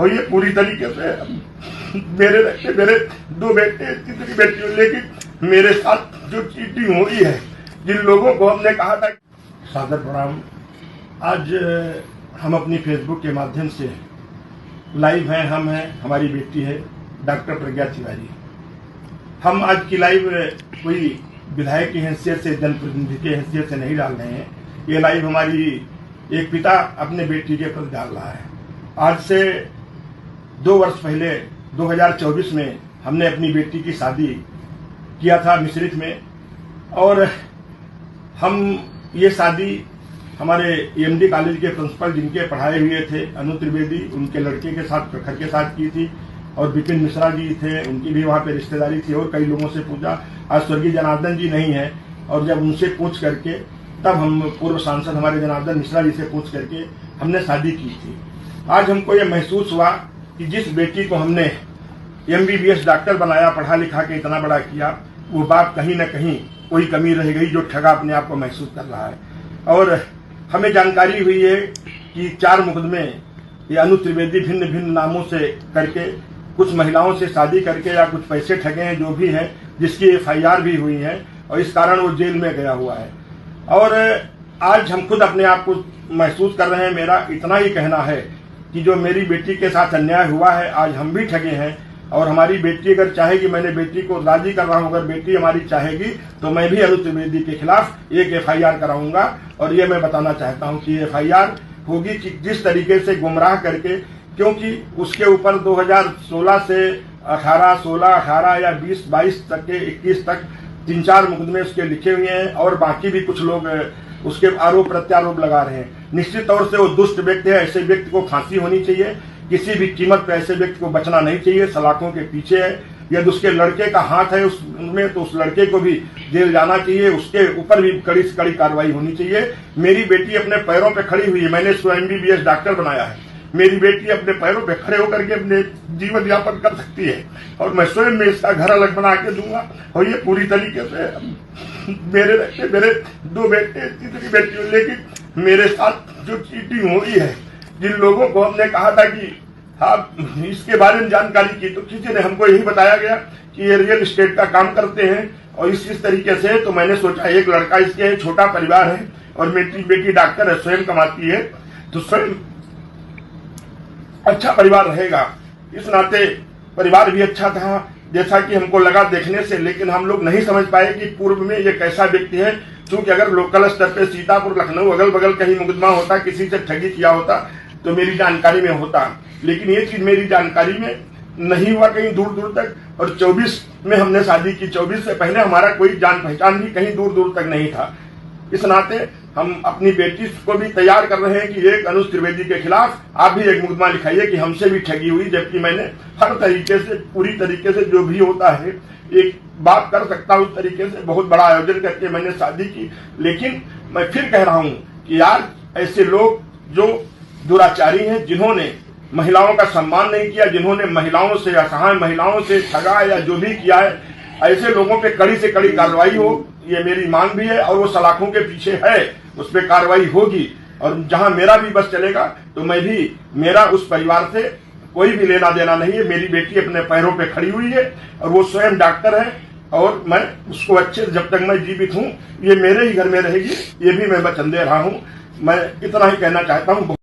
और ये पूरी तरीके से मेरे 2 बेटे, तीसरी बेटी, लेकिन मेरे साथ जो चीटिंग हुई है, जिन लोगों को हमने कहा था। सादर प्रणाम। आज हम अपनी फेसबुक के माध्यम से लाइव हैं, हम हैं, हमारी बेटी है डॉक्टर प्रज्ञा तिवारी। हम आज की लाइव कोई विधायक की हैसियत से, जनप्रतिनिधि की हैसियत से नहीं डाल रहे हैं। ये लाइव हमारी एक पिता अपने बेटी के प्रति डाल रहा है। आज से 2 वर्ष पहले 2024 में हमने अपनी बेटी की शादी किया था मिश्रित में, और हम ये शादी हमारे एमडी कॉलेज के प्रिंसिपल जिनके पढ़ाए हुए थे अनु त्रिवेदी, उनके लड़के के साथ, प्रखर के साथ की थी, और विपिन मिश्रा जी थे, उनकी भी वहाँ पे रिश्तेदारी थी, और कई लोगों से पूछा। आज स्वर्गीय जनार्दन जी नहीं है, और जब उनसे पूछ करके तब हम पूर्व सांसद हमारे जनार्दन मिश्रा जी से पूछ करके हमने शादी की थी। आज हमको ये महसूस हुआ कि जिस बेटी को हमने MBBS डॉक्टर बनाया, पढ़ा लिखा के इतना बड़ा किया, वो बाप कहीं न कहीं कोई कमी रह गई, जो ठगा अपने आप को महसूस कर रहा है। और हमें जानकारी हुई है कि 4 मुकदमे ये अनु त्रिवेदी भिन्न भिन्न नामों से करके कुछ महिलाओं से शादी करके या कुछ पैसे ठगे हैं, जो भी है, जिसकी FIR भी हुई है, और इस कारण वो जेल में गया हुआ है। और आज हम खुद अपने आप को महसूस कर रहे हैं। मेरा इतना ही कहना है कि जो मेरी बेटी के साथ अन्याय हुआ है, आज हम भी ठगे हैं, और हमारी बेटी अगर चाहेगी, मैंने बेटी को राजी कर रहा हूं, अगर बेटी हमारी चाहेगी तो मैं भी अनु त्रिवेदी के खिलाफ एक FIR कराऊंगा। और ये मैं बताना चाहता हूं कि FIR होगी कि जिस तरीके से गुमराह करके, क्योंकि उसके ऊपर 2016 से 18, 16, 18 या 20, 22 तक के 21 तक 3-4 मुकदमे उसके लिखे हुए हैं, और बाकी भी कुछ लोग उसके आरोप प्रत्यारोप लगा रहे हैं। निश्चित तौर से वो दुष्ट व्यक्ति है, ऐसे व्यक्ति को फांसी होनी चाहिए, किसी भी कीमत पर ऐसे व्यक्ति को बचना नहीं चाहिए। सलाखों के पीछे है, यदि उसके लड़के का हाथ है उसमें, तो उस लड़के को भी जेल जाना चाहिए, उसके ऊपर भी कड़ी से कड़ी कार्रवाई होनी चाहिए। मेरी बेटी अपने पैरों पे खड़ी हुई है, मैंने इसको MBBS डॉक्टर बनाया है। मेरी बेटी अपने पैरों पे खड़े होकर के अपने जीवन यापन कर सकती है, और मैं स्वयं में इसका घर अलग बना के दूंगा। और ये पूरी तरीके से मेरे 2 बेटे, तीसरी बेटी, लेकिन मेरे साथ जो चीटिंग हुई है, जिन लोगों को हमने कहा था कि आप इसके बारे में जानकारी की, तो किसी ने हमको यही बताया गया कि ये रियल एस्टेट का काम करते हैं, और इस तरीके से। तो मैंने सोचा एक लड़का इसके है, छोटा परिवार है, और मेरी बेटी डॉक्टर है, स्वयं कमाती है, तो स्वयं अच्छा परिवार रहेगा। इस नाते परिवार भी अच्छा था जैसा कि हमको लगा देखने से, लेकिन हम लोग नहीं समझ पाए कि पूर्व में ये कैसा व्यक्ति है। क्योंकि अगर लोकल स्तर पे सीतापुर, लखनऊ, अगल बगल कहीं मुकदमा होता, किसी से ठगी किया होता, तो मेरी जानकारी में होता, लेकिन ये चीज मेरी जानकारी में नहीं हुआ कहीं दूर दूर तक। और 24 में हमने शादी की, 24 से पहले हमारा कोई जान पहचान भी कहीं दूर दूर तक नहीं था। इस नाते हम अपनी बेटी को भी तैयार कर रहे हैं कि एक अनु त्रिवेदी के खिलाफ आप भी एक मुकदमा लिखाइए कि हमसे भी ठगी हुई, जबकि मैंने हर तरीके से, पूरी तरीके से जो भी होता है, एक बात कर सकता हूं, उस तरीके से बहुत बड़ा आयोजन करके मैंने शादी की। लेकिन मैं फिर कह रहा हूं कि यार, ऐसे लोग जो दुराचारी हैं, जिन्होंने महिलाओं का सम्मान नहीं किया, जिन्होंने महिलाओं से, असहाय महिलाओं से ठगा या जो भी किया है, ऐसे लोगों पे कड़ी से कड़ी कार्रवाई हो, ये मेरी मांग भी है। और वो सलाखों के पीछे है, उस पर कार्रवाई होगी। और जहां मेरा भी बस चलेगा, तो मैं भी, मेरा उस परिवार से कोई भी लेना देना नहीं है। मेरी बेटी अपने पैरों पे खड़ी हुई है, और वो स्वयं डॉक्टर है, और मैं उसको अच्छे, जब तक मैं जीवित हूं, ये मेरे ही घर में रहेगी, ये भी मैं वचन दे रहा हूं। मैं इतना ही कहना चाहता हूं।